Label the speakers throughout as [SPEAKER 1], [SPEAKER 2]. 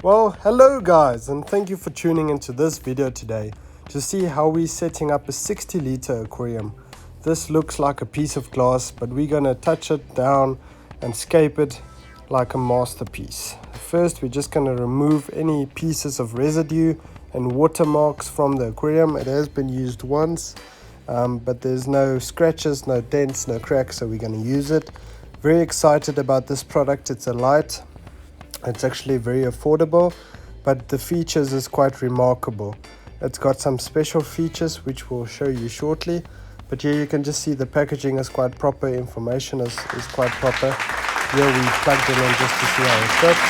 [SPEAKER 1] Well, hello guys, and thank you for tuning into this video today to see how we're setting up a 60-liter aquarium. This looks like a piece of glass, but we're gonna touch it down and scape it like a masterpiece. First, we're just gonna remove any pieces of residue and watermarks from the aquarium. It has been used once, but there's no scratches, no dents, no cracks, so we're gonna use it. Very excited about this product. It's a light. It's actually very affordable, but the features is quite remarkable. It's got some special features which we'll show you shortly, but here you can just see the packaging is quite proper, information is quite proper. Here we plugged it in just to see how it fits,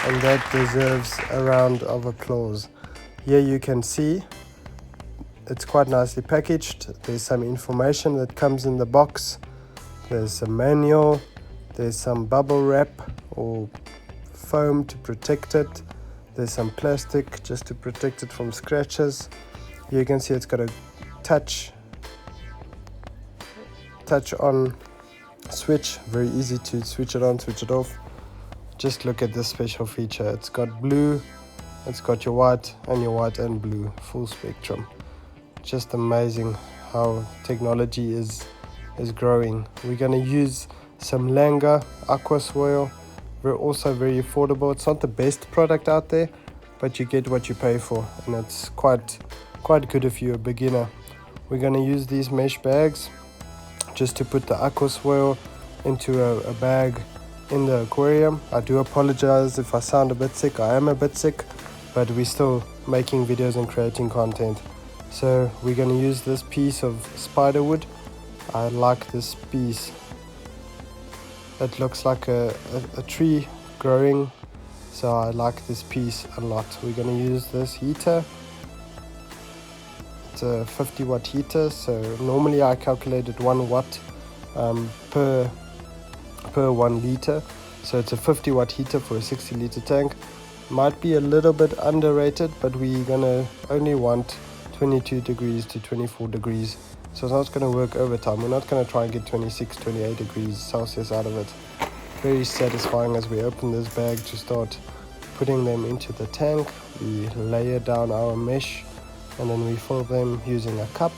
[SPEAKER 1] and that deserves a round of applause. Here you can see it's quite nicely packaged. There's some information that comes in the box. There's a manual. There's some bubble wrap or foam to protect it. There's some plastic just to protect it from scratches. Here you can see it's got a touch on switch, very easy to switch it on, switch it off. Just look at this special feature. It's got blue, it's got your white and blue, full spectrum. Just amazing how technology is growing. We're going to use some Langa aqua soil. We're also very affordable. It's not the best product out there, but you get what you pay for, and it's quite good if you're a beginner. We're going to use these mesh bags just to put the aqua soil into a bag in the aquarium. I do apologize if I sound a bit sick. I am a bit sick, but we're still making videos and creating content. So we're going to use this piece of spider wood. I like this piece. It looks like a tree growing, so I like this piece a lot. We're going to use this heater. It's a 50-watt heater, so normally I calculated 1 watt per 1 liter. So it's a 50-watt heater for a 60-liter tank. Might be a little bit underrated, but we're going to only want 22 degrees to 24 degrees. So it's not going to work overtime. We're not going to try and get 26, 28 degrees Celsius out of it. Very satisfying as we open this bag to start putting them into the tank. We layer down our mesh and then we fill them using a cup.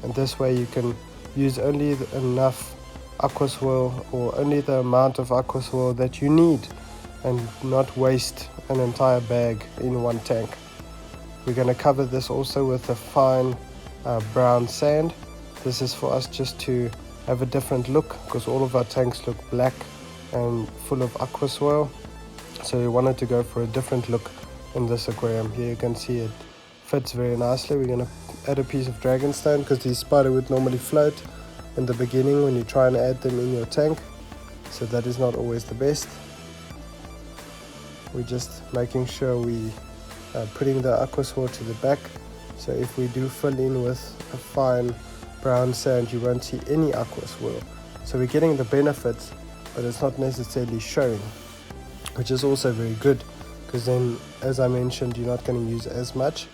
[SPEAKER 1] And this way you can use only enough aqua soil, or only the amount of aqua soil that you need, and not waste an entire bag in one tank. We're going to cover this also with a fine brown sand. This is for us just to have a different look, because all of our tanks look black and full of aqua soil, so we wanted to go for a different look in this aquarium. Here you can see it fits very nicely. We're going to add a piece of dragonstone, because these spider would normally float in the beginning when you try and add them in your tank, so that is not always the best. We're just making sure we putting the aqua soil to the back. So if we do fill in with a fine brown sand, you won't see any aqua soil. So we're getting the benefits, but it's not necessarily showing, which is also very good, because then, as I mentioned, you're not going to use as much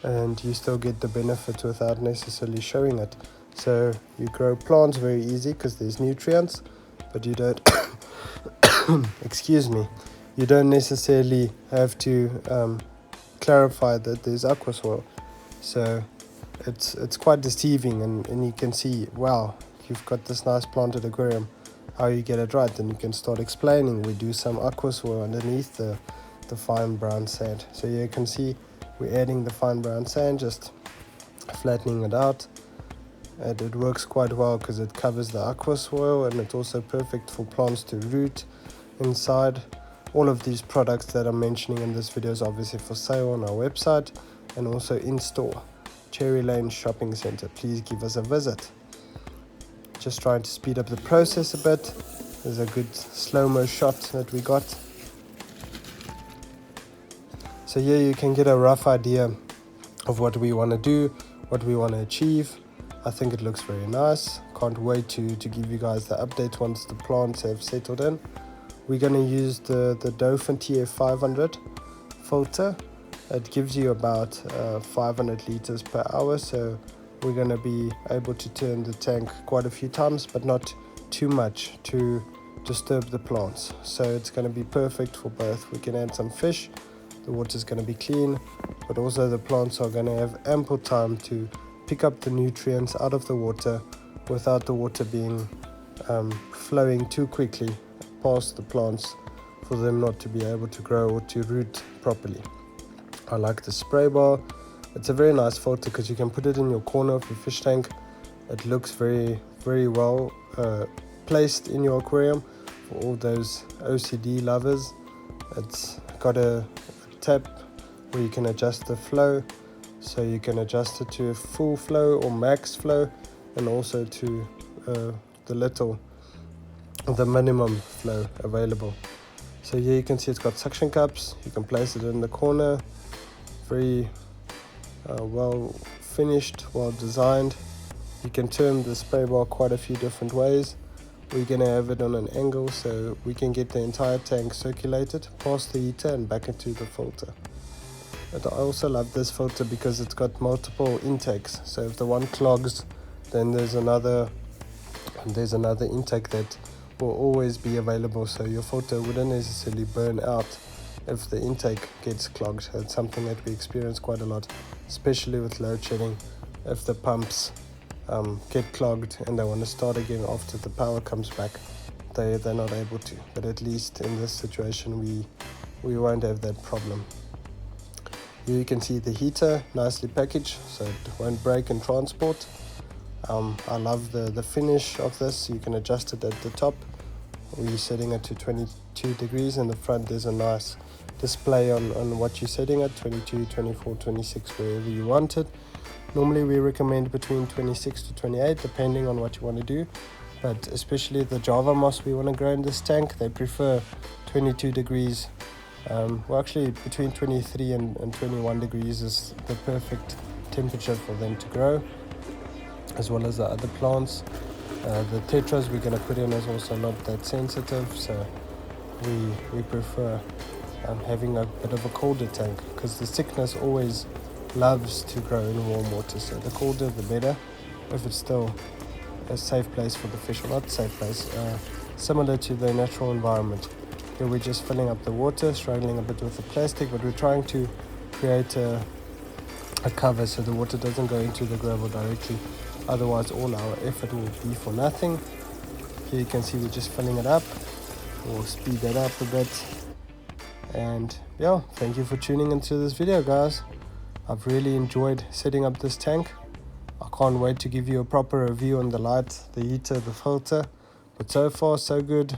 [SPEAKER 1] and you still get the benefits without necessarily showing it. So you grow plants very easy because there's nutrients, but you don't excuse me, you don't necessarily have to clarify that there's aqua soil. So it's quite deceiving, and you can see, wow, you've got this nice planted aquarium. How you get it right, then you can start explaining. We do some aqua soil underneath the fine brown sand. So you can see we're adding the fine brown sand, just flattening it out, and it works quite well because it covers the aqua soil, and it's also perfect for plants to root inside. All of these products that I'm mentioning in this video is obviously for sale on our website and also in store, Cherry Lane Shopping Center. Please give us a visit. Just trying to speed up the process a bit. There's a good slow-mo shot that we got. So here you can get a rough idea of what we want to do, what we want to achieve. I think it looks very nice. Can't wait to give you guys the update once the plants have settled in. We're going to use the Dolphin TF500 filter. It gives you about 500 liters per hour, so we're going to be able to turn the tank quite a few times, but not too much to disturb the plants. So it's going to be perfect for both. We can add some fish, the water is going to be clean, but also the plants are going to have ample time to pick up the nutrients out of the water without the water being flowing too quickly past the plants for them not to be able to grow or to root properly. I like the spray bar. It's a very nice filter because you can put it in your corner of your fish tank. It looks very, very well placed in your aquarium for all those OCD lovers. It's got a tap where you can adjust the flow, so you can adjust it to a full flow or max flow, and also to the minimum flow available. So here you can see it's got suction cups. You can place it in the corner. Very well finished, well designed. You can turn the spray bar quite a few different ways. We're going to have it on an angle so we can get the entire tank circulated past the heater and back into the filter. But I also love this filter because it's got multiple intakes. So if the one clogs, then there's another intake that will always be available, so your filter wouldn't necessarily burn out if the intake gets clogged. It's something that we experience quite a lot, especially with load shedding. If the pumps get clogged and they want to start again after the power comes back, they're not able to. But at least in this situation we won't have that problem. Here you can see the heater, nicely packaged so it won't break in transport. I love the finish of this. You can adjust it at the top. We're setting it to 22 degrees. In the front there's a nice display on what you're setting at, 22, 24, 26, wherever you want it. Normally we recommend between 26 to 28 depending on what you want to do, but especially the Java moss we want to grow in this tank, they prefer 22 degrees. Well, actually between 23 and 21 degrees is the perfect temperature for them to grow, as well as the other plants. The tetras we're going to put in is also not that sensitive, so we prefer having a bit of a colder tank, because the sickness always loves to grow in warm water. So the colder the better, if it's still a safe place for the fish, or not safe place, similar to the natural environment. Here we're just filling up the water, struggling a bit with the plastic, but we're trying to create a cover so the water doesn't go into the gravel directly. Otherwise all our effort will be for nothing. Here you can see we're just filling it up. We'll speed that up a bit. And yeah, thank you for tuning into this video, guys. I've really enjoyed setting up this tank. I can't wait to give you a proper review on the light, the heater, the filter. But so far so good.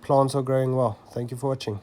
[SPEAKER 1] Plants are growing well. Thank you for watching.